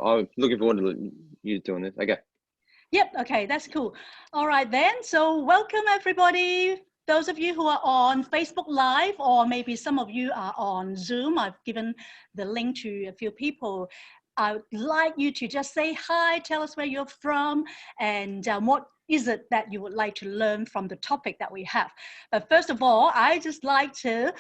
I'm looking forward to you doing this. Okay. Yep. Okay, that's cool. All right then. So welcome everybody. Those of you who are on Facebook Live, or maybe some of you are on Zoom. I've given the link to a few people. I would like you to just say hi, tell us where you're from, and what is it that you would like to learn from the topic that we have. But first of all, I just like to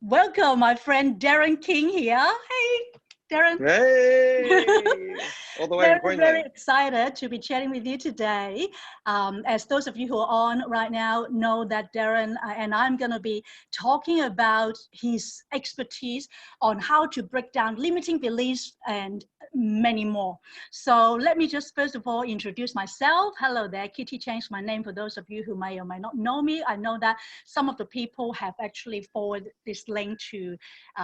welcome my friend Darren King here. Hey, Darren. Hey, all the way from Queensland. Very excited to be chatting with you today. As those of you who are on right now know that Darren and I'm going to be talking about his expertise on how to break down limiting beliefs and many more. So let me just first of all introduce myself. Hello there, Kitty changed my name for those of you who may or may not know me. I know that some of the people have actually forwarded this link to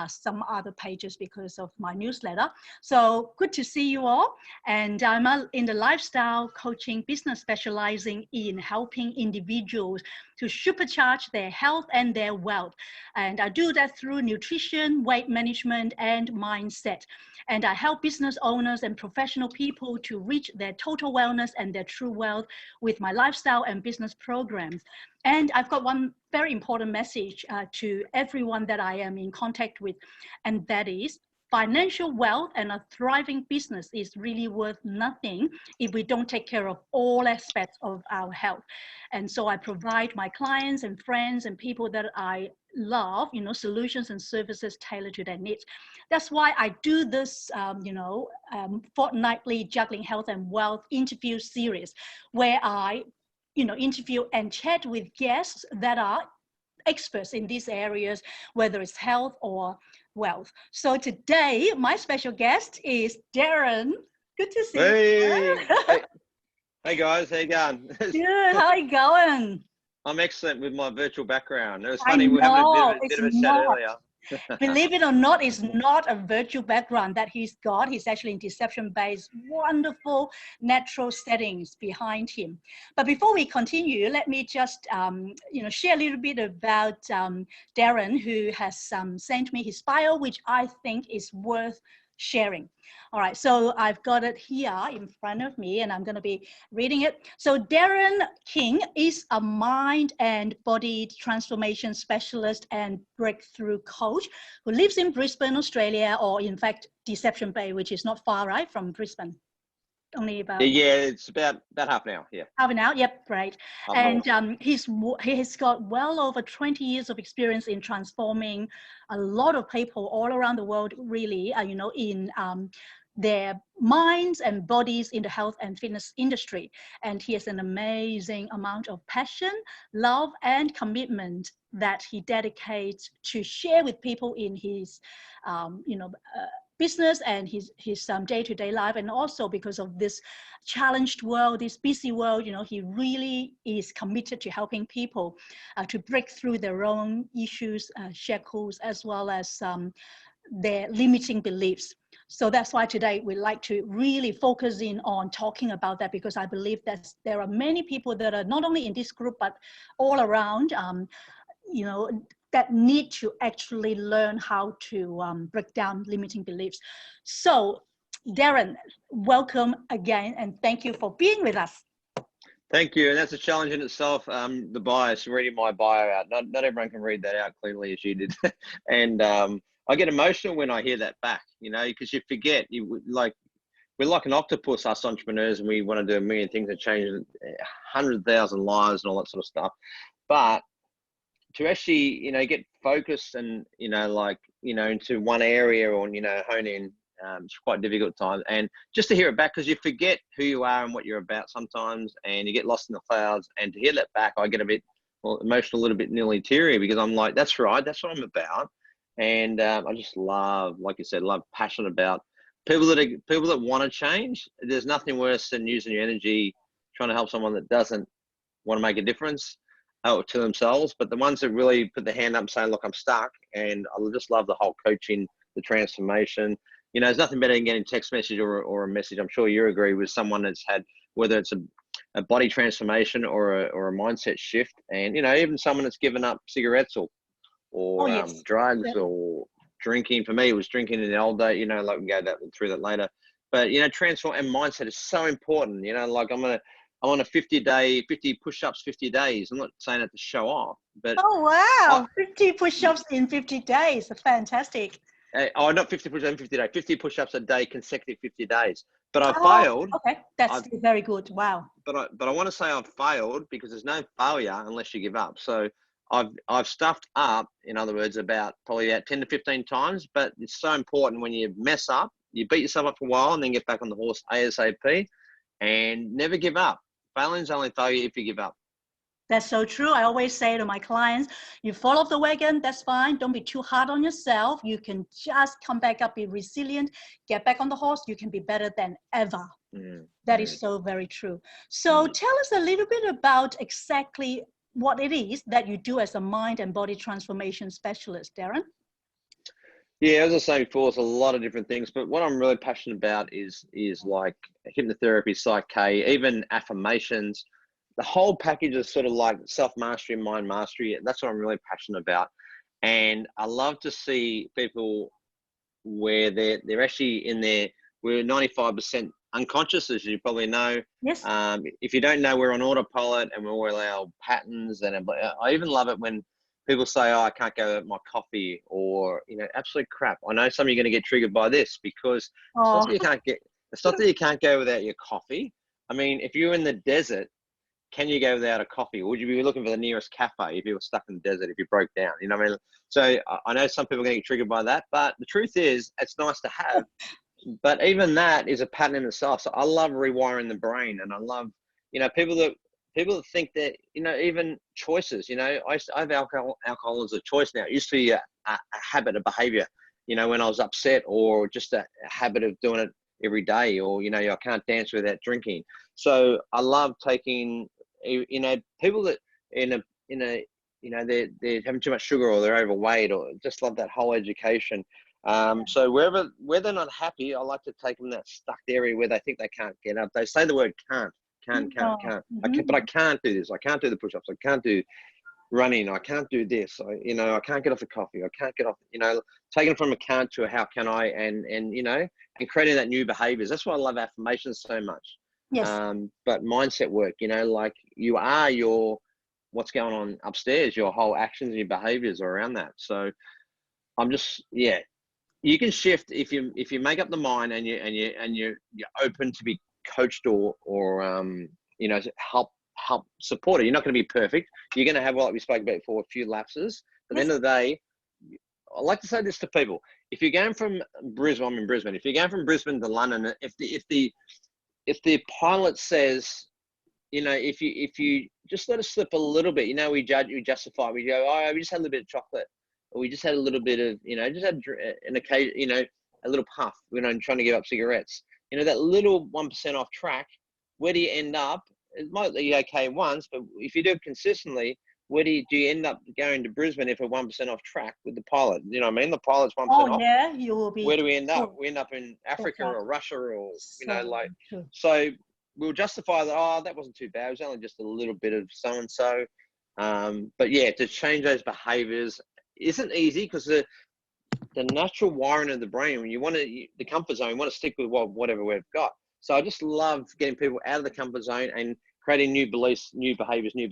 some other pages because of my newsletter. So good to see you all. And I'm in the lifestyle coaching business, specializing in helping individuals to supercharge their health and their wealth. And I do that through nutrition, weight management, and mindset. And I help business owners and professional people to reach their total wellness and their true wealth with my lifestyle and business programs. And I've got one very important message to everyone that I am in contact with, and that is financial wealth and a thriving business is really worth nothing if we don't take care of all aspects of our health. And so I provide my clients and friends and people that I love, solutions and services tailored to their needs. That's why I do this, fortnightly juggling health and wealth interview series, where I, interview and chat with guests that are experts in these areas, whether it's health or wealth. So today, my special guest is Darren. Good to see you. Hey guys, how you going? Good, how are you going? I'm excellent with my virtual background. It was funny, we were having a bit of a chat earlier. Believe it or not, it's not a virtual background that he's got. He's actually in deception-based, wonderful natural settings behind him. But before we continue, let me just share a little bit about Darren, who has sent me his bio, which I think is worth sharing. All right, so I've got it here in front of me and I'm going to be reading it. So Darren King is a mind and body transformation specialist and breakthrough coach who lives in Brisbane, Australia, or in fact, Deception Bay, which is not far, right, from Brisbane. Only about it's about half an hour. Half an hour, yep, great. And he has got well over 20 years of experience in transforming a lot of people all around the world, really, in their minds and bodies in the health and fitness industry. And he has an amazing amount of passion, love, and commitment that he dedicates to share with people in his, business and his day-to-day life. And also because of this challenged world, this busy world, he really is committed to helping people to break through their own issues, shackles, as well as their limiting beliefs. So that's why today we like to really focus in on talking about that, because I believe that there are many people that are not only in this group, but all around, that need to actually learn how to break down limiting beliefs. So Darren, welcome again, and thank you for being with us. Thank you, and that's a challenge in itself. The bias, reading my bio out. Not everyone can read that out clearly as you did. And I get emotional when I hear that back, because you forget, we're like an octopus, us entrepreneurs, and we want to do a million things and change 100,000 lives and all that sort of stuff. But to actually, get focused and, into one area or, hone in, it's quite difficult at times. And just to hear it back, because you forget who you are and what you're about sometimes, and you get lost in the clouds. And to hear that back, I get a bit emotional, a little bit nearly teary, because I'm like, that's right, that's what I'm about. And I just love, like you said, passionate about people that want to change. There's nothing worse than using your energy trying to help someone that doesn't want to make a difference to themselves, but the ones that really put their hand up saying, look, I'm stuck. And I just love the whole coaching, the transformation. There's nothing better than getting a text message or a message. I'm sure you agree with someone that's had, whether it's a body transformation or a mindset shift. And, even someone that's given up cigarettes or drugs or drinking. For me, it was drinking in the old day, we can go through that later. But, you know, transform and mindset is so important. You know, like I'm on a 50 push-ups, 50 days. I'm not saying that to show off, but Oh, I, wow. 50 push-ups in 50 days. Fantastic. oh, not 50 push-ups in 50 days, 50 push-ups a day, consecutive 50 days. But I Oh, failed. okay. That's I, still very good. Wow. but I want to say I've failed because there's no failure unless you give up. So I've stuffed up, in other words, about probably about 10 to 15 times. But it's so important when you mess up, you beat yourself up for a while and then get back on the horse ASAP, and never give up. Failing's only failure if you give up. That's so true. I always say to my clients, you fall off the wagon, that's fine. Don't be too hard on yourself. You can just come back up, be resilient, get back on the horse. You can be better than ever. That is so very true. So tell us a little bit about exactly what it is that you do as a mind and body transformation specialist, Darren. Yeah, as I was saying before, it's a lot of different things, but what I'm really passionate about is like hypnotherapy, Psych K, even affirmations. The whole package is sort of like self-mastery, mind mastery. That's what I'm really passionate about. And I love to see people where they're actually in there. We're 95% unconscious, as you probably know. Yes. If you don't know, we're on autopilot and we're all our patterns. And I even love it when people say, "Oh, I can't go get my coffee," or, you know, absolute crap. I know some of you are going to get triggered by this because it's not that you can't get. It's not that you can't go without your coffee. I mean, if you're in the desert, can you go without a coffee? Would you be looking for the nearest cafe if you were stuck in the desert, if you broke down? You know what I mean? So I know some people are going to get triggered by that, but the truth is it's nice to have. But even that is a pattern in itself. So I love rewiring the brain, and I love, you know, people that think that, you know, even choices, you know, I have alcohol as a choice now. It used to be a habit, a behavior, you know, when I was upset, or just a habit of doing it every day, or, you know, I can't dance without drinking. So I love taking, you know, people that in a, you know, they're having too much sugar, or they're overweight, or just love that whole education. So where they're not happy, I like to take them that stuck area where they think they can't get up. They say the word can't. But I can't do this. I can't do the push-ups. I can't do running. I can't do this. You know, I can't get off the coffee. I can't get off, you know, taking from a can't to a how can I, and, you know, and creating that new behaviors. That's why I love affirmations so much. Yes. But mindset work, you know, like you are what's going on upstairs, your whole actions and your behaviors are around that. So I'm just, yeah, you can shift if you make up the mind, and you're open to be coached, or you know, help support it. You're not going to be perfect. You're going to have, what we spoke about before, a few lapses. But at the end of the day, I like to say this to people: if you're going from Brisbane, I'm in Brisbane. If you're going from Brisbane to London, if the pilot says, you know, if you just let it slip a little bit, you know, we justify, we go, oh, we just had a little bit of chocolate, or we just had a little bit of, you know, just had an occasion, you know, a little puff, you know, trying to give up cigarettes, you know, that little 1% off track, where do you end up? It might be okay once, but if you do it consistently, where do you end up going to Brisbane if a 1% off track with the pilot? You know what I mean? The pilot's 1% off. Yeah, you will be. Where do we end up? We end up in Africa or Russia, or, you know, like, true. So we'll justify that, oh, that wasn't too bad. It was only just a little bit of so-and-so. But yeah, to change those behaviors isn't easy, because the natural wiring of the brain, when you want to, the comfort zone, you want to stick with whatever we've got. So I just love getting people out of the comfort zone and creating new beliefs, new behaviors, new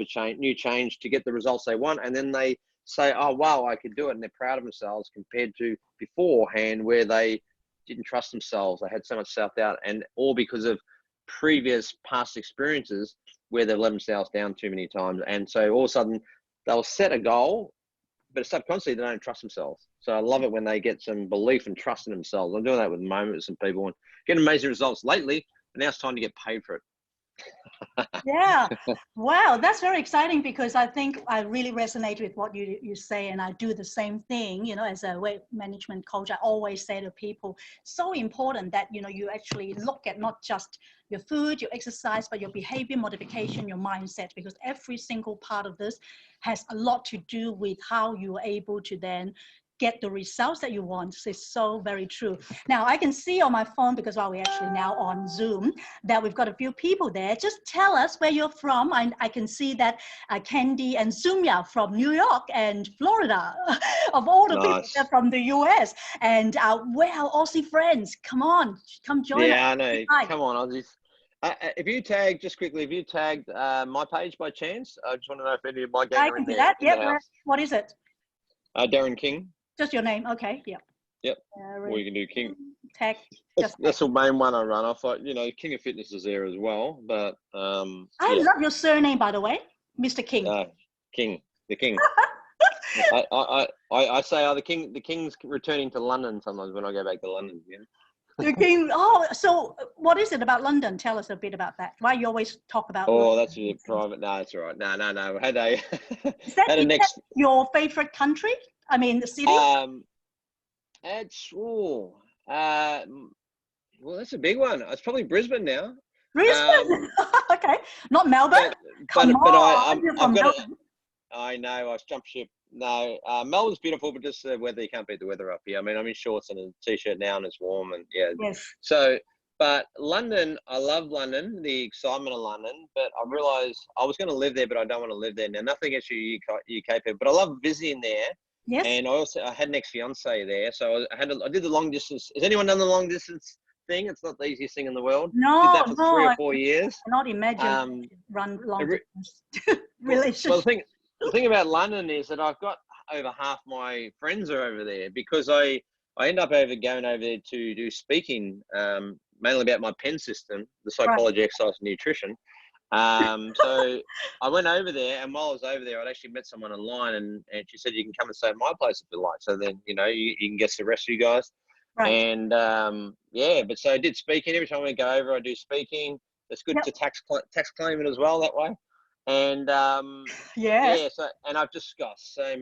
change to get the results they want. And then they say, oh, wow, I could do it. And they're proud of themselves, compared to beforehand where they didn't trust themselves. They had so much self-doubt, and all because of previous past experiences where they've let themselves down too many times. And so all of a sudden they'll set a goal, but subconsciously they don't trust themselves. So I love it when they get some belief and trust in themselves. I'm doing that with moments and people, and getting amazing results lately. And now it's time to get paid for it. Yeah. Wow, that's very exciting, because I think I really resonate with what you say, and I do the same thing. You know, as a weight management coach, I always say to people, so important that, you know, you actually look at not just your food, your exercise, but your behavior modification, your mindset, because every single part of this has a lot to do with how you are able to then get the results that you want. It's so very true. Now I can see on my phone, because we're actually now on Zoom, that we've got a few people there. Just tell us where you're from. I can see that Candy and Sumya from New York and Florida, of all the people that are from the US. And where are Aussie friends? Come on, come join us. Yeah, I know. Come on, Aussies. If you tag, just quickly, if you tagged my page by chance, I just want to know if any of my gang I are can in do there. that. Yep. What is it? Darren King. Just your name. Okay. Yep. Yep. Or you can do King. Tag. That's the main one I run off. Like, King of Fitness is there as well. But I love your surname, by the way, Mr. King. King, the King. I say, the King's returning to London sometimes when I go back to London. Yeah. The King. Oh, so what is it about London? Tell us a bit about that. Why you always talk about? Oh, that's your private. No, it's all right. No. Is that your favorite country? I mean, the city. Well, that's a big one. It's probably Brisbane now. Brisbane. Okay, not Melbourne. Come on, you're from Melbourne. I know. I jumped ship. No, Melbourne's beautiful, but just the weather. You can't beat the weather up here. I mean, I'm in shorts and a t-shirt now, and it's warm, and yeah. Yes. So, but London, I love London, the excitement of London. But I realised I was going to live there, but I don't want to live there now. Nothing against you UK people, but I love visiting there. Yes. And I had an ex-fiance there, so I did the long distance. Has anyone done the long distance thing? It's not the easiest thing in the world. No, did that for 3 or 4 years. I cannot imagine run long distance relationship. Well, the thing about London is that I've got over half my friends are over there, because I end up going over there to do speaking, mainly about my PEN system, the psychology, exercise, and nutrition. So I went over there, and while I was over there, I'd actually met someone online, and she said, you can come and stay at my place if you like. So then, you can guess the rest of you guys. Right. And but so I did speaking. Every time we go over, I do speaking. It's good to tax claim it as well that way. And so and I've just got so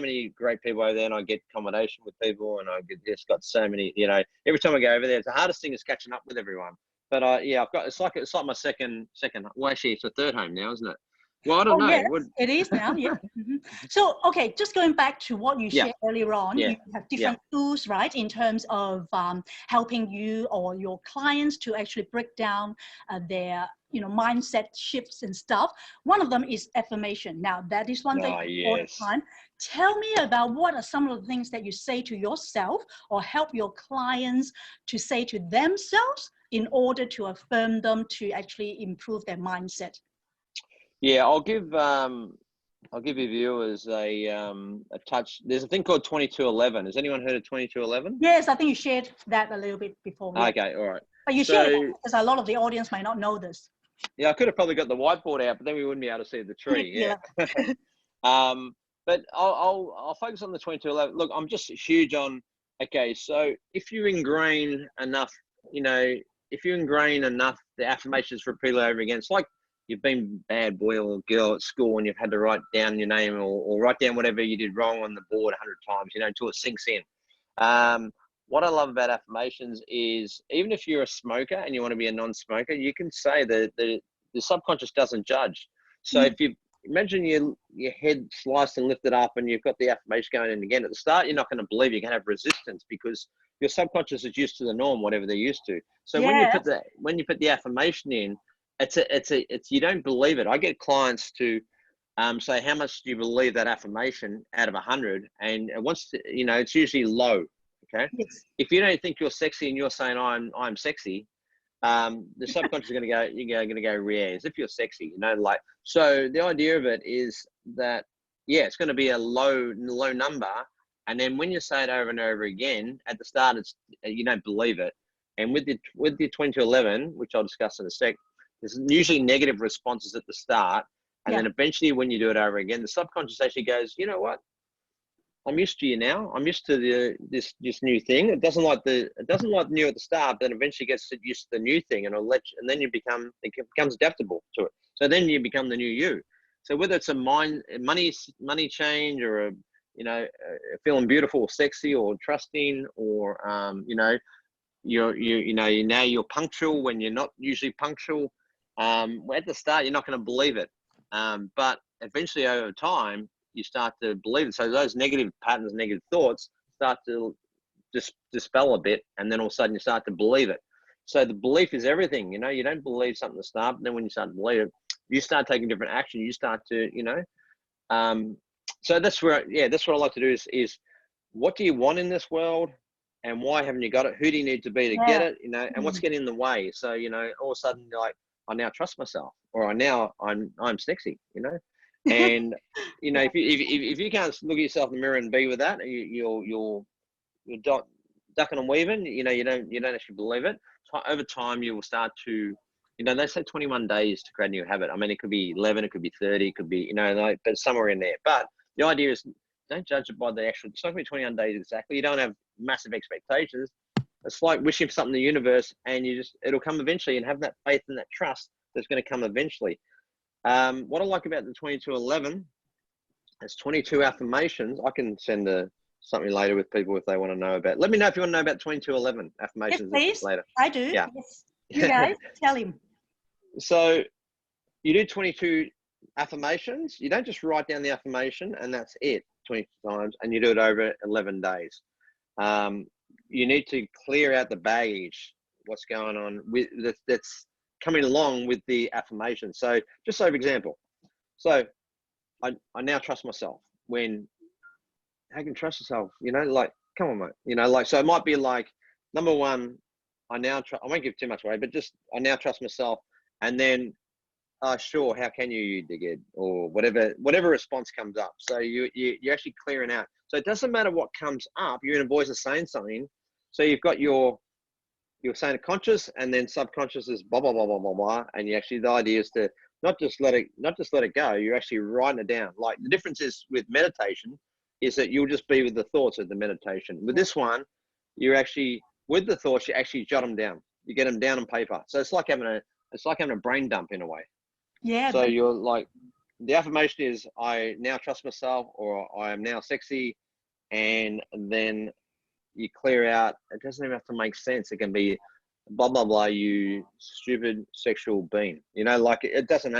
many great people over there, and I get accommodation with people, and just got so many. Every time I go over there, the hardest thing is catching up with everyone. But I've got it's like my second. Well, actually, it's a third home now, isn't it? Well, I don't know. Yes, it is now. Yeah. Mm-hmm. So, okay, just going back to what you shared earlier on, you have different tools, right, in terms of helping you or your clients to actually break down their mindset shifts and stuff. One of them is affirmation. Now, that is one thing all the time. Tell me about what are some of the things that you say to yourself or help your clients to say to themselves in order to affirm them to actually improve their mindset. Yeah, I'll give your viewers a touch. There's a thing called 2211. Has anyone heard of 2211? Yes, I think you shared that a little bit before. Okay, all right. But you shared it because a lot of the audience might not know this. Yeah, I could have probably got the whiteboard out, but then we wouldn't be able to see the tree. Yeah. But I'll focus on the 2211. Look, I'm just huge on. Okay, so if you ingrain enough, the affirmations repeatedly over again, it's like you've been bad boy or girl at school and you've had to write down your name or write down whatever you did wrong on the board 100 times, until it sinks in. What I love about affirmations is even if you're a smoker and you want to be a non-smoker, you can say that the subconscious doesn't judge. So if you imagine your head sliced and lifted up and you've got the affirmation going in again, at the start, you're not going to believe, you're going to have resistance because your subconscious is used to the norm, whatever they're used to. So when you put the affirmation in, it's you don't believe it. I get clients to say, how much do you believe that affirmation out of 100? And it's usually low. Okay. Yes. If you don't think you're sexy and you're saying I'm sexy, the subconscious is going to go, you're going to go, yeah, as if you're sexy, so the idea of it is that, it's going to be a low number. And then when you say it over and over again, at the start, you don't believe it. And with the 2211, which I'll discuss in a sec, there's usually negative responses at the start. And then eventually when you do it over again, the subconscious actually goes, you know what? I'm used to you now. I'm used to this new thing. It doesn't like new at the start, but then eventually gets used to the new thing, and and then it becomes adaptable to it. So then you become the new you. So whether it's a money change, or feeling beautiful or sexy or trusting, or you're punctual when you're not usually punctual. At the start, you're not going to believe it, but eventually over time, you start to believe it. So those negative patterns, negative thoughts start to dispel a bit, and then all of a sudden you start to believe it. So the belief is everything. You know, you don't believe something to start, and then when you start to believe it, you start taking different action. You start to, you know, so that's where, yeah, that's what I like to do is what do you want in this world, and why haven't you got it? Who do you need to be to get it? You know, and what's getting in the way? So, you know, all of a sudden you're like, I now trust myself, or I'm sexy, you know. And you know, if you can't look at yourself in the mirror and be with that, you're ducking and weaving. You know, you don't actually believe it. Over time, you will start to, you know, they say 21 days to create a new habit. I mean, it could be 11, it could be 30, it could be, you know, like, but somewhere in there. But the idea is, don't judge it by the actual. It's not going to be 21 days exactly. You don't have massive expectations. It's like wishing for something in the universe, and it'll come eventually. And have that faith and that trust that's going to come eventually. What I like about the 2211, it's 22 affirmations. I can send something later with people if they want to know about. Let me know if you want to know about 2211 affirmations. Yes, please. Later. I do. Yeah. Yes. You guys, tell him. So you do 22 affirmations. You don't just write down the affirmation and that's it 22 times, and you do it over 11 days. You need to clear out the baggage, what's going on with that's coming along with the affirmation. So just so for example, so I now trust myself. When, how can you trust yourself? You know, like, come on, mate. You know, like, so it might be like, number one, I won't give too much away, but just, I now trust myself. And then, sure, how can you dickhead? Or whatever response comes up. So you're actually clearing out. So it doesn't matter what comes up, your inner voice is saying something. So you've got you're saying conscious, and then subconscious is blah, blah, blah, blah, blah, blah. And you actually, the idea is to not just let it go. You're actually writing it down. Like, the difference is with meditation is that you'll just be with the thoughts of the meditation. With this one, you're actually, with the thoughts, you actually jot them down. You get them down on paper. So it's like having a brain dump in a way. Yeah. So you're like, the affirmation is, I now trust myself, or I am now sexy. And then you clear out, it doesn't even have to make sense. It can be blah, blah, blah, you stupid sexual being, you know, like, it doesn't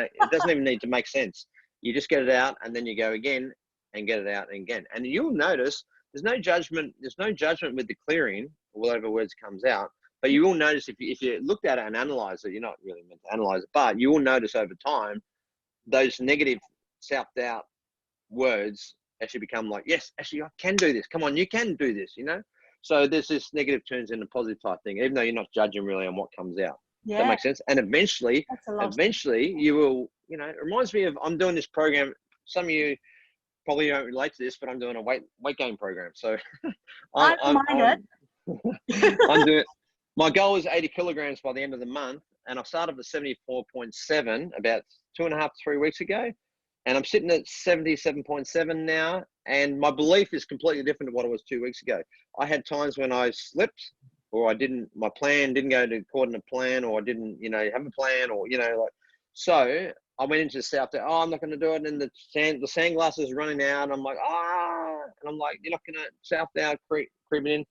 even need to make sense. You just get it out, and then you go again and get it out again. And you'll notice there's no judgment with the clearing, or whatever words comes out. But you will notice if you looked at it and analyze it, you're not really meant to analyze it, but you will notice over time, those negative self-doubt words actually become like, yes, actually I can do this. Come on, you can do this, you know? So there's this negative turns into positive type thing, even though you're not judging really on what comes out. Yeah. That makes sense. And eventually you will, you know, it reminds me of, I'm doing this program. Some of you probably don't relate to this, but I'm doing a weight gain program. So I'm doing, my goal is 80 kilograms by the end of the month. And I started at 74.7 about 2.5 to 3 weeks ago. And I'm sitting at 77.7 now. And my belief is completely different to what it was 2 weeks ago. I had times when I slipped, or my plan didn't go according to plan, or I didn't, you know, have a plan, or, you know, like, so I went into self-doubt. Oh, I'm not going to do it. And the sandglass is running out. And I'm like, and I'm like, you're not going to self-doubt creeping in.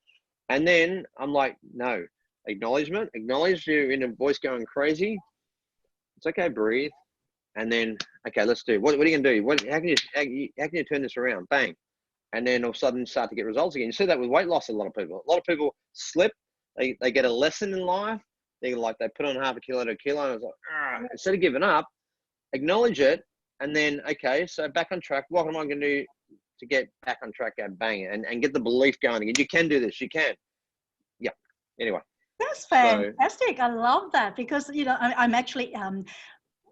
And then I'm like, no, acknowledge your inner voice going crazy. It's okay, breathe. And then, okay, let's do. What are you gonna do? How can you turn this around? Bang, and then all of a sudden start to get results again. You see that with weight loss. A lot of people slip. They get a lesson in life. They put on half a kilo to a kilo, and it's like, instead of giving up, acknowledge it, and then, okay, so back on track. What am I gonna do to get back on track? Go bang, and get the belief going again. You can do this. You can. Yeah. Anyway. That's fantastic. I love that, because, you know, I'm actually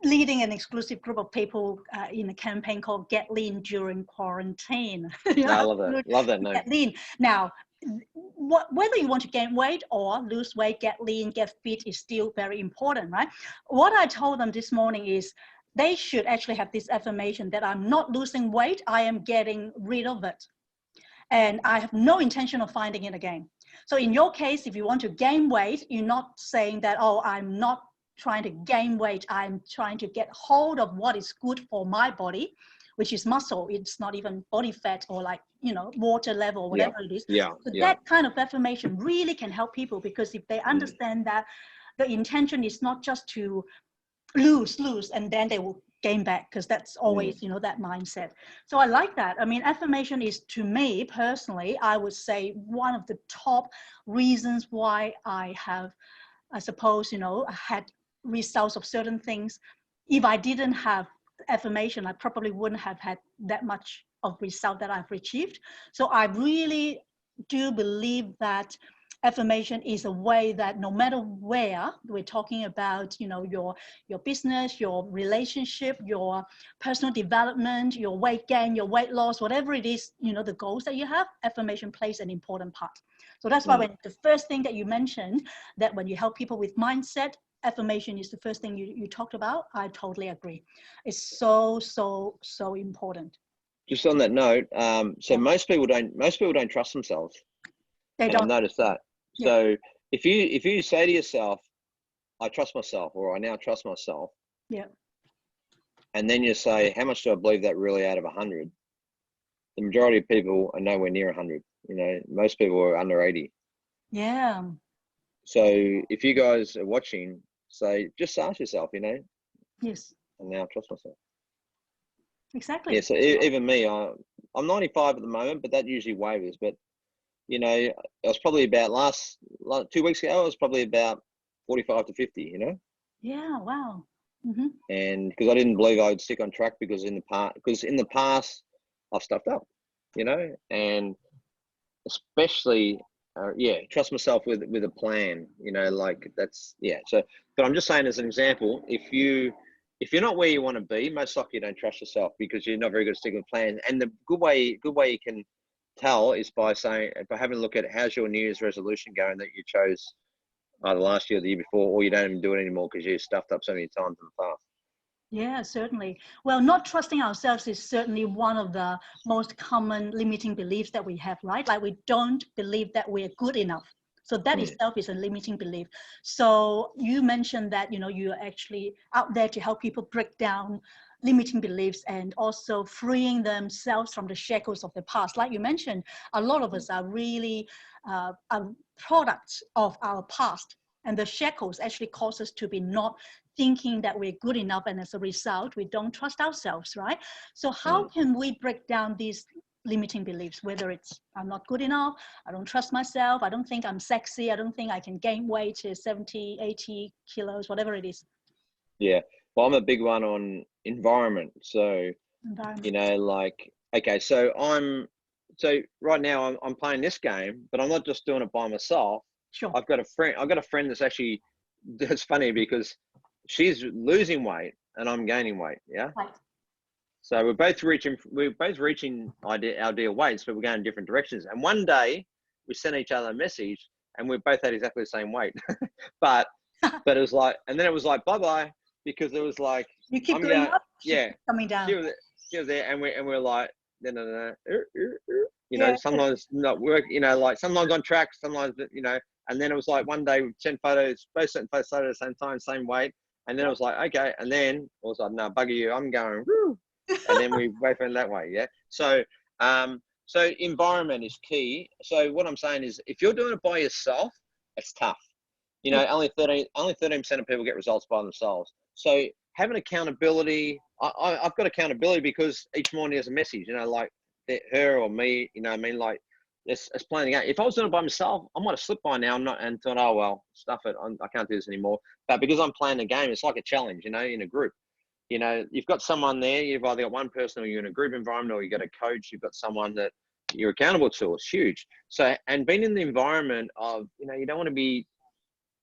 leading an exclusive group of people in a campaign called Get Lean During Quarantine. I love that. Love that name. Get Lean. Now, whether you want to gain weight or lose weight, get lean, get fit is still very important, right? What I told them this morning is they should actually have this affirmation that I'm not losing weight, I am getting rid of it. And I have no intention of finding it again. So in your case, if you want to gain weight, you're not saying that, oh, I'm not trying to gain weight, I'm trying to get hold of what is good for my body, which is muscle. It's not even body fat or, like, you know, water level, whatever it is. So that kind of affirmation really can help people, because if they understand that the intention is not just to lose, and then they will gain back, because that's always, you know, that mindset. So I like that. I mean, affirmation is, to me personally, I would say one of the top reasons why I have, I suppose, you know, had results of certain things. If I didn't have affirmation, I probably wouldn't have had that much of result that I've achieved. So I really do believe that affirmation is a way that no matter where we're talking about, you know, your business, your relationship, your personal development, your weight gain, your weight loss, whatever it is, you know, the goals that you have, affirmation plays an important part. So that's why when the first thing that you mentioned, that when you help people with mindset, affirmation is the first thing you talked about. I totally agree. It's so important. Just on that note, so most people don't trust themselves. They and don't. I've noticed that. Yeah. So if you say to yourself, I trust myself, or I now trust myself. Yeah. And then you say, how much do I believe that really out of 100? The majority of people are nowhere near 100. You know, most people are under 80. Yeah. So if you guys are watching, say, just ask yourself, you know, yes, I now trust myself. Exactly. Yeah. So even me, I'm 95 at the moment, but that usually wavers. But you know, I was probably about 2 weeks ago, I was probably about 45 to 50, you know? Yeah, wow. And because I didn't believe I would stick on track because in the past, I've stuffed up, you know? And especially, trust myself with a plan, you know, like that's, yeah. So, but I'm just saying as an example, if you're not where you want to be, most likely you don't trust yourself because you're not very good at sticking with plans. And the good way you can tell is by having a look at how's your New Year's resolution going that you chose either last year or the year before, or you don't even do it anymore because you stuffed up so many times in the past. Yeah, certainly. Well, not trusting ourselves is certainly one of the most common limiting beliefs that we have, right? Like we don't believe that we're good enough. So that itself is a limiting belief. So you mentioned that, you know, you're actually out there to help people break down limiting beliefs and also freeing themselves from the shackles of the past. Like you mentioned, a lot of us are really products of our past, and the shackles actually cause us to be not thinking that we're good enough, and as a result we don't trust ourselves, right? So how can we break down these limiting beliefs, whether it's I'm not good enough, I don't trust myself, I don't think I'm sexy, I don't think I can gain weight to 70, 80 kilos, whatever it is? Yeah, well, I'm a big one on environment. So you know, like, okay, so right now I'm playing this game, but I'm not just doing it by myself. Sure. I've got a friend that's funny because she's losing weight and I'm gaining weight. Yeah. Right. So we're both reaching our ideal weights, but we're going in different directions. And one day we sent each other a message and we both had exactly the same weight. but it was like, and then it was like, bye-bye, because it was like, you keep going up, yeah, coming down. She was there and we're like, no. You know, sometimes not work, you know, like sometimes on track, sometimes, you know, and then it was like one day we sent photos, both sent photos at the same time, same weight. And then it was like, okay. And then it was like, no, bugger you, I'm going, woo. And then we both went that way. Yeah. So, so environment is key. So what I'm saying is if you're doing it by yourself, it's tough. You know, only 13% of people get results by themselves. So having accountability, I've got accountability because each morning there's a message, you know, like her or me, you know what I mean? Like it's playing the game. If I was doing it by myself, I might have slipped by now and thought, oh, well, stuff it. I can't do this anymore. But because I'm playing the game, it's like a challenge, you know, in a group. You know, you've got someone there, you've either got one person or you're in a group environment or you've got a coach, you've got someone that you're accountable to. It's huge. So, and being in the environment of, you know, you don't want to be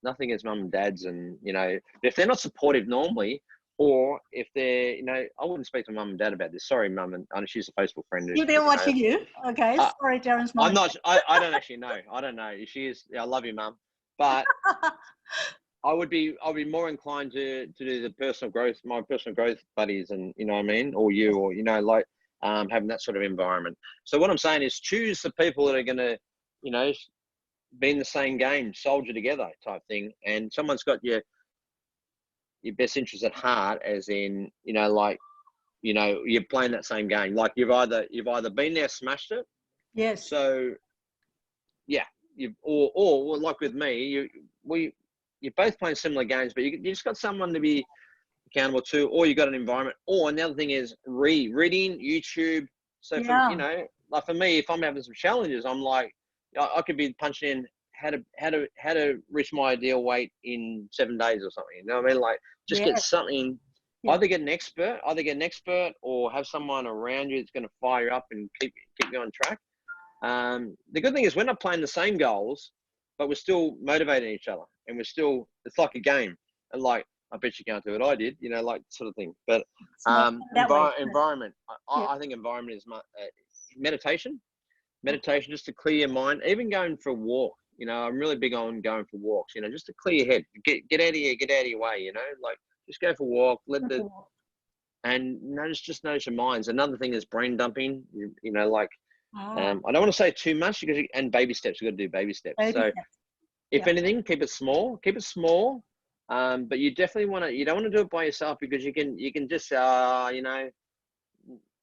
nothing as mum and dads, and you know, if they're not supportive normally, or if they're, you know, I wouldn't speak to mum and dad about this. Sorry, mum, and I know she's a Facebook friend. They're watching you. Okay, sorry, Darren's mum. I'm not. I don't actually know. I don't know. She is. I love you, mum, but I'll be more inclined to do the personal growth, my personal growth buddies, and you know what I mean, or you, or you know, like having that sort of environment. So what I'm saying is, choose the people that are going to, you know, be in the same game, soldier together type thing, and someone's got your best interest at heart, as in, you know, like, you know, you're playing that same game. Like you've either been there, smashed it. Yes. So yeah, or like with me, you're both playing similar games, but you just got someone to be accountable to, or you got an environment, or another thing is reading, YouTube. So for, Yeah. you know, like for me, if I'm having some challenges, I'm like, I could be punching in how to reach my ideal weight in 7 days or something. You know what I mean? Like just get Yes. something, Yeah. either get an expert or have someone around you that's going to fire you up and keep you on track. The good thing is we're not playing the same goals, but we're still motivating each other, and it's like a game. And like, I bet you can't do what I did, you know, like sort of thing. But It's not that way. environment, Yeah. I think environment is meditation, just to clear your mind. Even going for a walk, you know, I'm really big on going for walks, you know, just to clear your head, get out of your way, you know, like just go for a walk, and notice your minds. Another thing is brain dumping, you know, like, I don't want to say too much and baby steps. We've got to do baby steps. Baby So steps. if anything, keep it small. But you definitely you don't want to do it by yourself, because you can just, you know,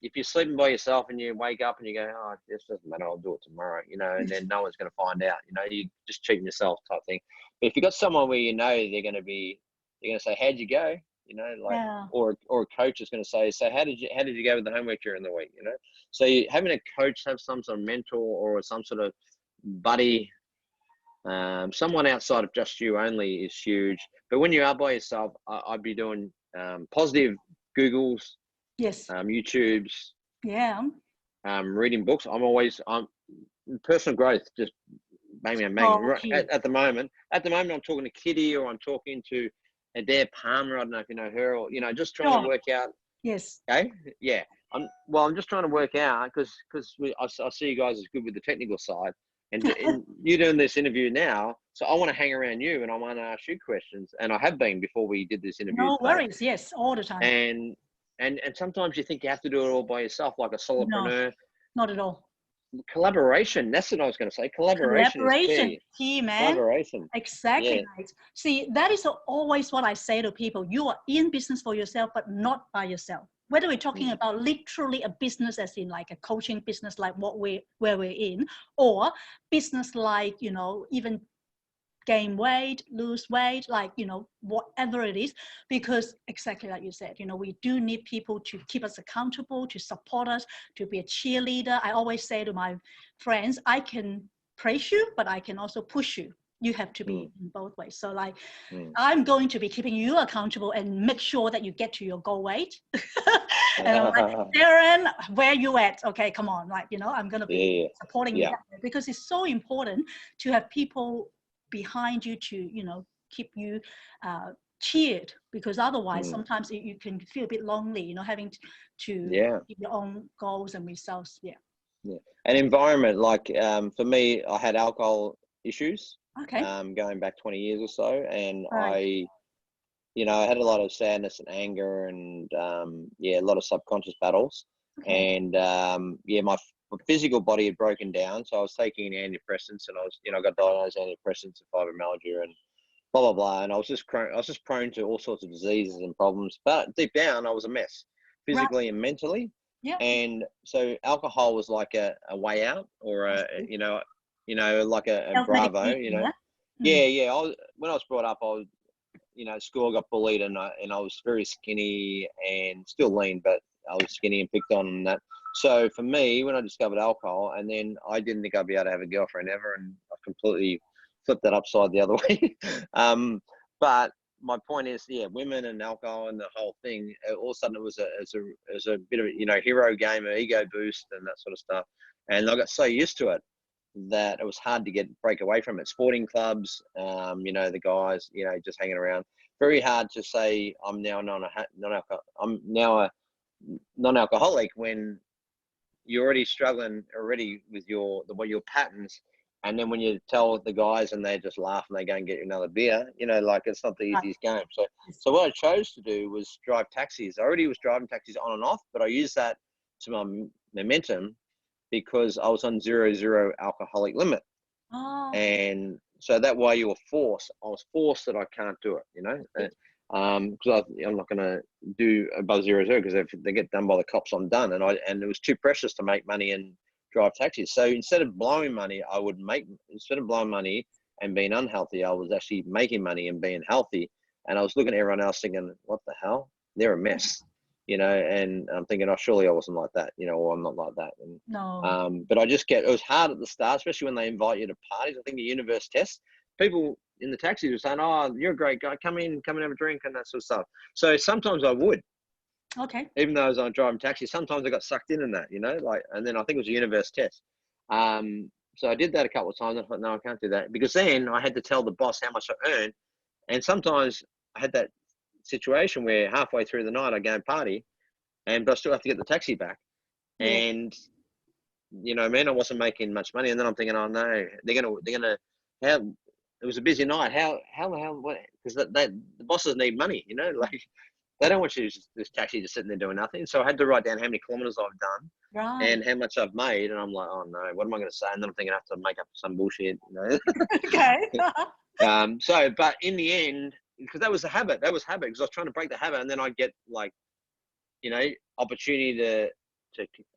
if you're sleeping by yourself and you wake up and you go, oh, this doesn't matter, I'll do it tomorrow, you know, and then no one's going to find out, you know, you just cheating yourself type thing. But if you've got someone where you know they're going to say, how'd you go? You know, like, or a coach is going to say, so how did you go with the homework during the week? You know, so having a coach, have some sort of mentor or some sort of buddy, someone outside of just you only is huge. But when you are by yourself, I'd be doing positive Googles, Yes. YouTubes, reading books. I'm personal growth, just bang. At the moment, I'm talking to Kitty, or I'm talking to Adair Palmer. I don't know if you know her, or, you know, just trying to work out. Yes. Okay. Yeah. I'm just trying to work out, because I see you guys as good with the technical side, and you're doing this interview now, so I want to hang around you and I want to ask you questions, and I have been before we did this interview. No worries. Yes, all the time. And sometimes you think you have to do it all by yourself, like a solopreneur. No, not at all. Collaboration. That's what I was going to say. Collaboration is key, man. Collaboration. Exactly right. See, that is always what I say to people. You are in business for yourself, but not by yourself. Whether we're talking about literally a business, as in like a coaching business, like where we're in, or business like, you know, even gain weight, lose weight, like, you know, whatever it is, because exactly like you said, you know, we do need people to keep us accountable, to support us, to be a cheerleader. I always say to my friends, I can praise you, but I can also push you. You have to be in both ways. So like, I'm going to be keeping you accountable and make sure that you get to your goal weight. And I'm like, Darren, where you at? Okay, come on. Like, you know, I'm going to be supporting you, because it's so important to have people behind you to, you know, keep you cheered, because otherwise sometimes you can feel a bit lonely, you know, having to keep your own goals and results. An environment, like, for me, I had alcohol issues going back 20 years or so, and I had a lot of sadness and anger, and a lot of subconscious battles. And my physical body had broken down, so I was taking antidepressants, and I got diagnosed with antidepressants and fibromyalgia and blah blah blah, and I was just prone to all sorts of diseases and problems. But deep down, I was a mess, physically and mentally. And so alcohol was like a way out, or like a bravo, you know. When I was brought up, I was, at school I got bullied, and I was very skinny and still lean, but I was skinny and picked on and that. So for me, when I discovered alcohol, and then I didn't think I'd be able to have a girlfriend ever, and I completely flipped that upside the other way. But my point is, women and alcohol and the whole thing, all of a sudden it was a bit of a, hero game, an ego boost and that sort of stuff. And I got so used to it that it was hard to break away from it. Sporting clubs, the guys, just hanging around. Very hard to say I'm now a non-alcoholic when you're already struggling with your patterns. And then when you tell the guys and they just laugh and they go and get you another beer, like it's not the easiest game. So what I chose to do was drive taxis. I already was driving taxis on and off, but I used that to my momentum, because I was on 0 alcoholic limit. And so that way I was forced that I can't do it, because I'm not going to do above 0, because if they get done by the cops, I'm done. And it was too precious to make money and drive taxis. So instead of blowing money and being unhealthy, I was actually making money and being healthy. And I was looking at everyone else thinking, what the hell? They're a mess, you know, and I'm thinking, oh, surely I wasn't like that, you know, or I'm not like that. And, No. but it was hard at the start, especially when they invite you to parties. I think the universe test, people in the taxis were saying, oh, you're a great guy, come in, have a drink and that sort of stuff. So sometimes I would, Okay. even though I was on driving taxi, sometimes I got sucked in that, you know, like, and then I think it was a universe test. So I did that a couple of times. I thought, no, I can't do that, because then I had to tell the boss how much I earned. And sometimes I had that situation where halfway through the night I go and party, but I still have to get the taxi back. Yeah. And, you know, man, I wasn't making much money. And then I'm thinking, oh no, they're gonna, how, it was a busy night. What? Because the bosses need money, you know, like they don't want you to this taxi just sitting there doing nothing. So I had to write down how many kilometers I've done Right. and how much I've made. And I'm like, oh no, what am I going to say? And then I'm thinking I have to make up some bullshit, you know. Okay. So, but in the end, because that was a habit, because I was trying to break the habit, and then I'd get like, you know, opportunity to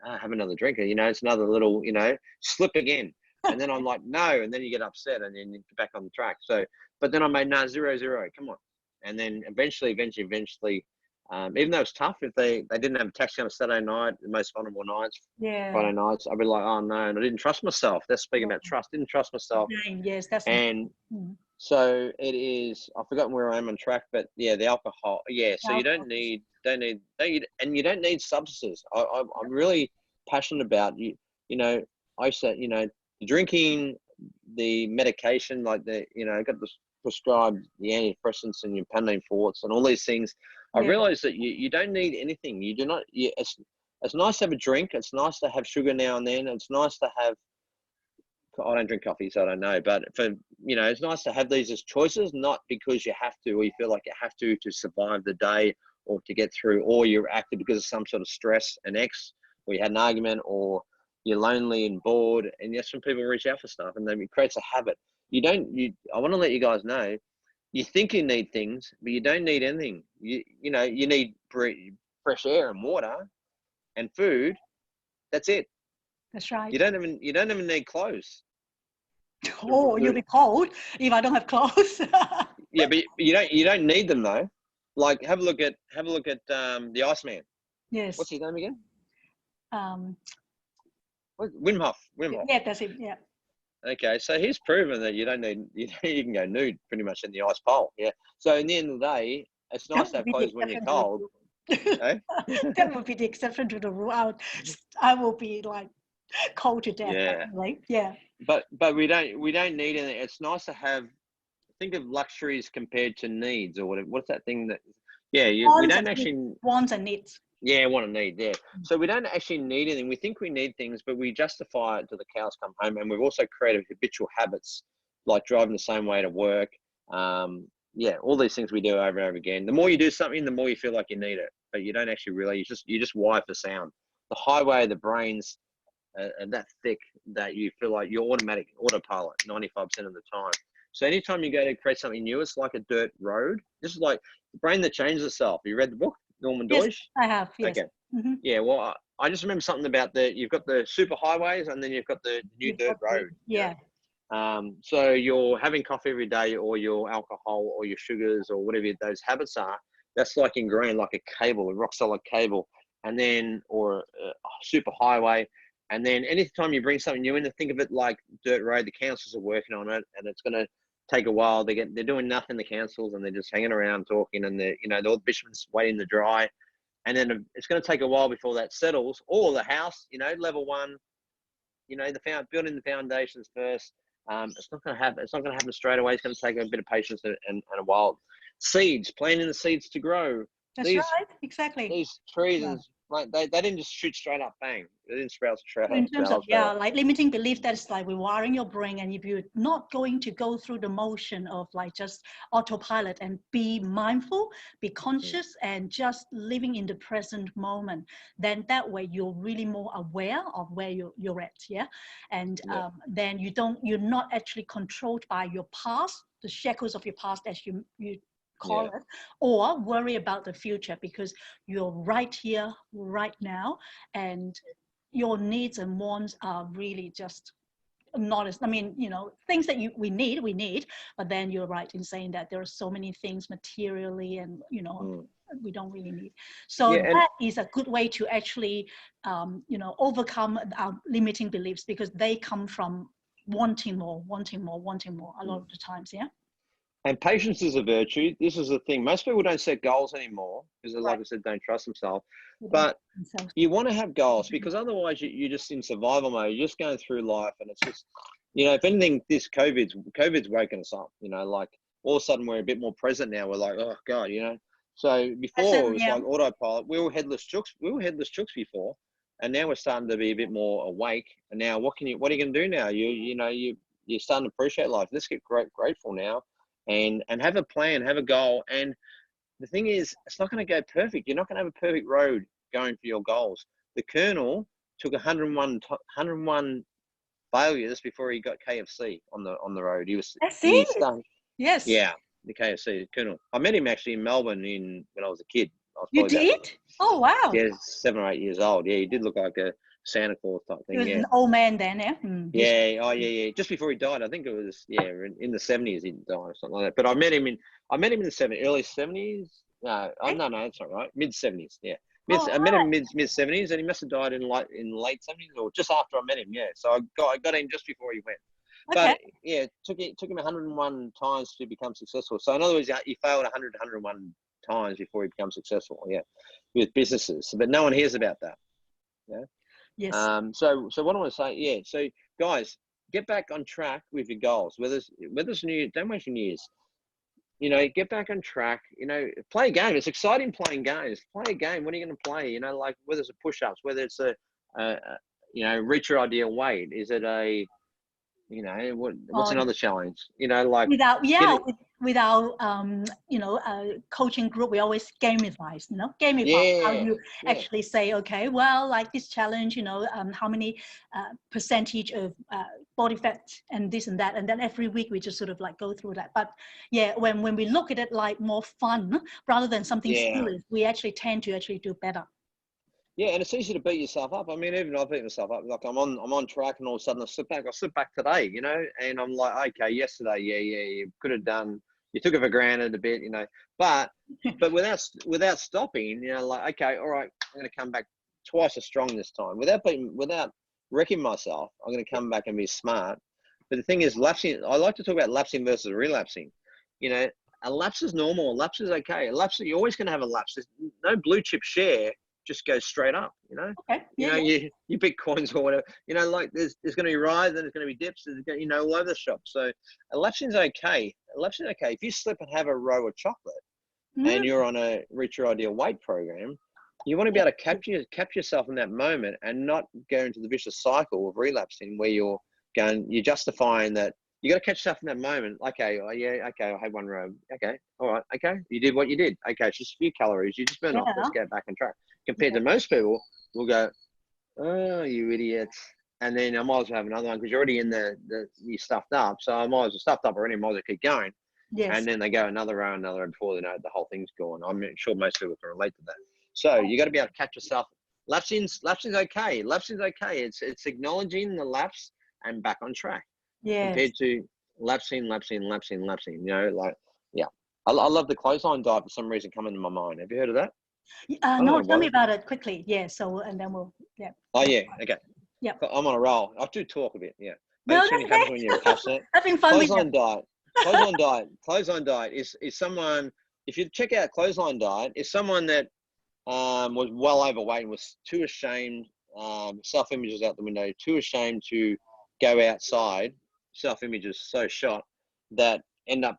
have another drink. You know, it's another little, you know, slip again. And then I'm like, no, and then you get upset and then you get back on the track. So, but then I made 0-0, come on. And then eventually, even though it's tough, if they didn't have a taxi on a Saturday night, the most vulnerable nights, Yeah. Friday nights, I'd be like, oh no, and I didn't trust myself. That's speaking about trust. Didn't trust myself. Yes, that's And so it is. I've forgotten where I am on track, but yeah, the alcohol. Yeah, so you don't need, and you don't need substances. I'm really passionate about you. You know, I said, you know, drinking, the medication, like I got this prescribed the antidepressants and your Panadol forts and all these things. I realized that you don't need anything. You do not. It's nice to have a drink. It's nice to have sugar now and then. It's nice to have. I don't drink coffee, so I don't know. But it's nice to have these as choices, not because you have to or you feel like you have to survive the day or to get through, or you're active because of some sort of stress, or you had an argument, or you're lonely and bored. And yes, when people reach out for stuff, and then it creates a habit. I want to let you guys know, you think you need things, but you don't need anything. You need fresh air and water and food. That's it. That's right. You don't even need clothes. Oh, you'll be cold if I don't have clothes. Yeah, but you don't need them though. Like have a look at the Iceman. Yes. What's his name again? Wim Hof. Yeah, that's it. Yeah. Okay, so he's proven that you don't need you can go nude pretty much in the ice pole. Yeah. So in the end of the day, it's nice to have clothes when you're cold. Eh? That would be the exception to the rule. I will be like cold to death. Yeah. Right? Yeah. But we don't need anything. It's nice to have. Think of luxuries compared to needs, or whatever. What's that thing that? Yeah, we don't actually wants and needs. Yeah, want and need. Yeah, so we don't actually need anything. We think we need things, but we justify it till the cows come home. And we've also created habitual habits, like driving the same way to work. Yeah, all these things we do over and over again. The more you do something, the more you feel like you need it, but you don't actually really. You just wire for sound. The highway of the brain's that thick that you feel like you're autopilot 95% of the time. So anytime you go to create something new, it's like a dirt road. This is like the brain that changes itself. You read the book, Norman Doidge? Yes, I have. Yes. Okay. Yeah. Well, I just remember something about you've got the super highways and then you've got the new dirt road. Yeah. So you're having coffee every day, or your alcohol, or your sugars, or whatever those habits are. That's like ingrained, like a cable, a rock solid cable, and then or a super highway. And then anytime you bring something new in, think of it like dirt road. The councils are working on it, and it's going to take a while. They're doing nothing, the councils, and they're just hanging around talking, and all the bitumen's waiting to dry. And then it's going to take a while before that settles. Or the house, level one, building the foundations first. It's not going to happen. It's not going to happen straight away. It's going to take a bit of patience and a while. Seeds, planting the seeds to grow. That's right. Exactly. These trees, like they didn't just shoot straight up, bang. They didn't sprout straight up. In terms of like limiting belief, that's like rewiring your brain, and if you're not going to go through the motion of like just autopilot and be mindful, be conscious, and just living in the present moment, then that way you're really more aware of where you're at, and then you're not actually controlled by your past, the shackles of your past, as you call it, or worry about the future, because you're right here, right now, and your needs and wants are really just not as, I mean, you know, things that we need, but then you're right in saying that there are so many things materially and, you know, we don't really need. So Yeah, and that is a good way to actually, you know, overcome our limiting beliefs, because they come from wanting more a lot of the times. Yeah. and patience is a virtue. This is the thing. Most people don't set goals anymore because, like Right. I said, don't trust themselves. We don't But themselves. you want to have goals, because otherwise you're just in survival mode. You're just going through life, and it's just, you know, if anything, this COVID's waking us up. You know, like all of a sudden we're a bit more present now. We're like, oh God, you know. So before it was Yeah. like autopilot. We were headless chooks. We were headless chooks before, and now we're starting to be a bit more awake. And now, what are you going to do now? You're starting to appreciate life. Let's get grateful now, and have a plan, have a goal. And the thing is, it's not going to go perfect. You're not going to have a perfect road going for your goals. The Colonel took 101 failures before he got KFC on the road. That's He it. started, Yes. yeah, the KFC, the Colonel. I met him actually in Melbourne when I was a kid. I was You probably about, did? Oh, wow. 7 or 8 years old. Yeah, he did look like a Santa Claus type He thing. was Yeah. an old man then, yeah? Yeah. Oh, yeah. Just before he died, I think it was in the 70s he died or something like that. But I met him in the early 70s. No, Okay. no, that's not right. Mid 70s. Yeah. All I met right. him mid 70s, and he must have died in late 70s or just after I met him. Yeah. So I got him just before he went. Okay. But yeah, it took him 101 times to become successful. So in other words, he failed 101 times before he becomes successful. Yeah, with businesses. But no one hears about that. Yeah. Yes. So what I want to say, yeah. So guys, get back on track with your goals. Whether it's New Year, don't wait for New Year's. You know, get back on track. You know, play a game. It's exciting playing games. Play a game. What are you going to play? You know, like whether it's a push-ups, whether it's reach your ideal weight. Is it a, you know, what's another challenge? You know, like with our coaching group, we always gamify, how Yeah, you yeah. actually say, okay, well, like this challenge, how many percentage of body fat and this and that, and then every week we just sort of like go through that. But yeah, when we look at it like more fun rather than something serious, we actually tend to actually do better. Yeah, and it's easy to beat yourself up. I mean, even I've beat myself up. Like I'm on track, and all of a sudden I slip back. I slip back today, you know, and I'm like, okay, yesterday, you could have done. You took it for granted a bit, you know, but without stopping, you know, like, okay, all right, I'm going to come back twice as strong this time without wrecking myself. I'm going to come back and be smart. But the thing is, lapsing. I like to talk about lapsing versus relapsing. You know, a lapse is normal. A lapse is okay. A lapse, you're always going to have a lapse. There's no blue chip share just goes straight up, you know. Okay. You know, you bitcoins or whatever, you know, like there's going to be rise, and there's going to be dips, all over the shop. So a lapsing's okay. If you slip and have a row of chocolate and you're on a reach your ideal weight program, you want to be able to capture yourself in that moment and not go into the vicious cycle of relapsing where you're justifying that. You got to catch yourself in that moment. Okay, I had one row. Okay, all right, okay, you did what you did. Okay, it's just a few calories. You just burn off. Let's get back on track. Compared to most people, will go, oh, you idiots. And then I might as well have another one because you're already in you stuffed up. So I might as well stuffed up already, might as well keep going. Yes. And then they go another row, before they know it, the whole thing's gone. I'm sure most people can relate to that. So you got to be able to catch yourself. Lapsing's okay. Lapsing's okay. It's acknowledging the lapse and back on track. Yes. Compared to lapsing. You know, like, yeah. I love the clothesline diet for some reason coming to my mind. Have you heard of that? No, tell me about it quickly. Yeah, so, and then we'll, yeah. Oh, yeah, okay. Yeah. I'm on a roll. I do talk a bit, yeah. No, But it happens when you're passionate. Having fun with Clothesline diet. Clothesline diet is someone, if you check out clothesline diet, is someone that was well overweight and was too ashamed, self-image is out the window, too ashamed to go outside, self-image is so shot, that end up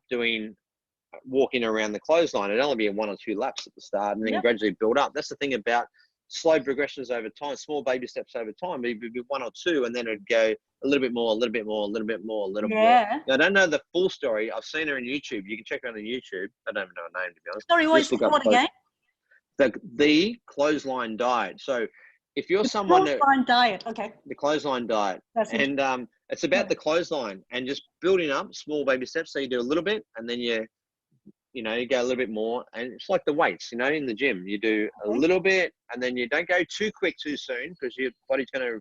walking around the clothesline. It'd only be 1 or 2 laps at the start and then gradually build up. That's the thing about slow progressions over time, small baby steps over time. It'd be 1 or 2, and then it'd go a little bit more, a little bit more, a little bit more, a little more. Now, I don't know the full story. I've seen her on YouTube. You can check her on YouTube. I don't even know her name, to be honest. Sorry, what again? The clothesline diet. So if you're someone clothesline diet, okay. The clothesline diet. And it's about the clothesline and just building up small baby steps. So you do a little bit, and then you go a little bit more, and it's like the weights, in the gym. You do a little bit, and then you don't go too quick too soon because your body's going to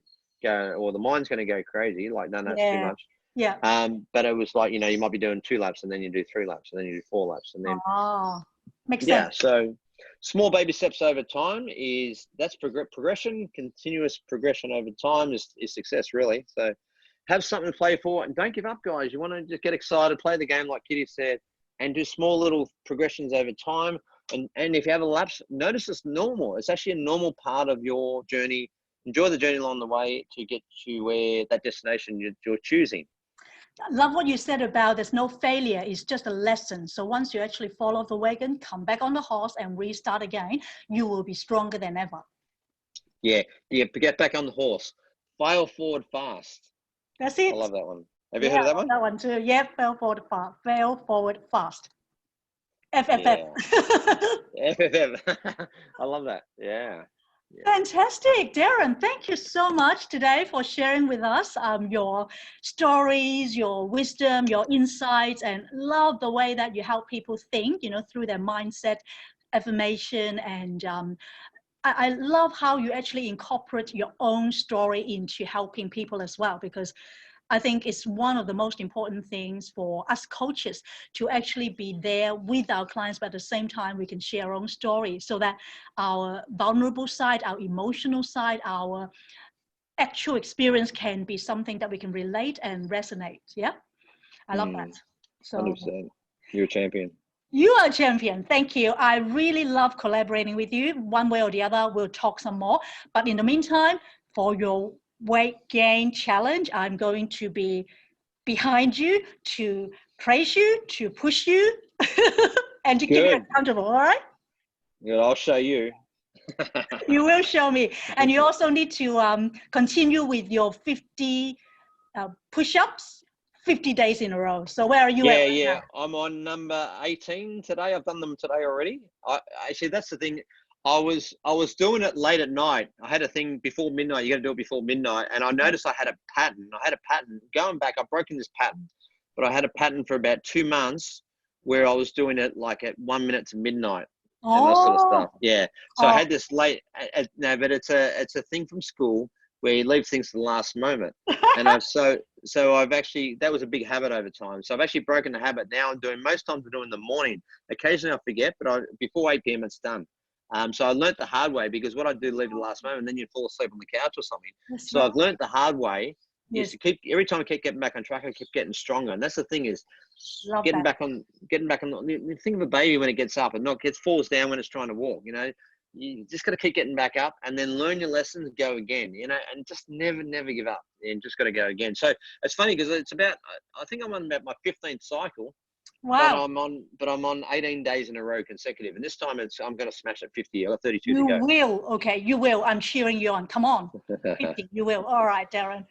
go, or the mind's going to go crazy. Like, no, that's too Yeah. much. Yeah. But it was like, you know, you might be doing 2 laps and then you do 3 laps and then you do 4 laps. And then, Oh, makes yeah, sense. so small baby steps over time that's progression. Continuous progression over time is success, really. So have something to play for and don't give up, guys. You want to just get excited, play the game like Kitty said, and do small little progressions over time. And if you have a lapse, notice it's normal. It's actually a normal part of your journey. Enjoy the journey along the way to get to where that destination you're choosing. I love what you said about there's no failure, it's just a lesson. So once you actually fall off the wagon, come back on the horse and restart again, you will be stronger than ever. Yeah, get back on the horse. Fail forward fast. That's I it. love that one. Have you Yeah, heard of I that love one? that one too. Yeah, fail forward fast. Fail forward fast. FFF. Yeah. FFF. I love that. Yeah. Yeah. Fantastic, Darren. Thank you so much today for sharing with us your stories, your wisdom, your insights, and love the way that you help people think, you know, through their mindset, affirmation, and I love how you actually incorporate your own story into helping people as well, because I think it's one of the most important things for us coaches to actually be there with our clients, but at the same time, we can share our own story so that our vulnerable side, our emotional side, our actual experience can be something that we can relate and resonate. Yeah, I love that. So 100%. You're a champion. you are a champion. Thank you. I really love collaborating with you. One way or the other, we'll talk some more. But in the meantime, for your weight gain challenge, I'm going to be behind you to praise you, to push you, and to keep you Good. accountable. All right? Good. I'll show you. You will show me. And you also need to continue with your 50 push-ups, 50 days in a row. So where are you at Yeah, right yeah. now? I'm on number 18 today. I've done them today already. Actually, that's the thing. I was doing it late at night. I had a thing before midnight. You got to do it before midnight, and I noticed I had a pattern. Going back. I've broken this pattern, but I had a pattern for about 2 months where I was doing it like at 1 minute to midnight and that sort of Oh, stuff. Yeah. So I oh. had this late. No, but it's a thing from school where you leave things to the last moment, and I've actually, that was a big habit over time. So I've actually broken the habit. Now I'm doing, most times I do in the morning. Occasionally I forget, but before 8 p.m. it's done. So I learnt the hard way, because what I do, leave it the last moment, and then you fall asleep on the couch or something. That's So right. I've learnt the hard way is Yes, to keep, every time I keep getting back on track, I keep getting stronger. And that's the thing is love getting that. back on, think of a baby when it gets up and not gets, falls down when it's trying to walk, you know. You just got to keep getting back up and then learn your lessons and go again, you know, and just never give up, and just got to go again. So it's funny because it's about, I think I'm on about my 15th cycle, but Wow. I'm on 18 days in a row consecutive. And this time I'm going to smash at 50. I've got 32 to You go. will. Okay, you will. I'm cheering you on. Come on. 50, you will. All right, Darren.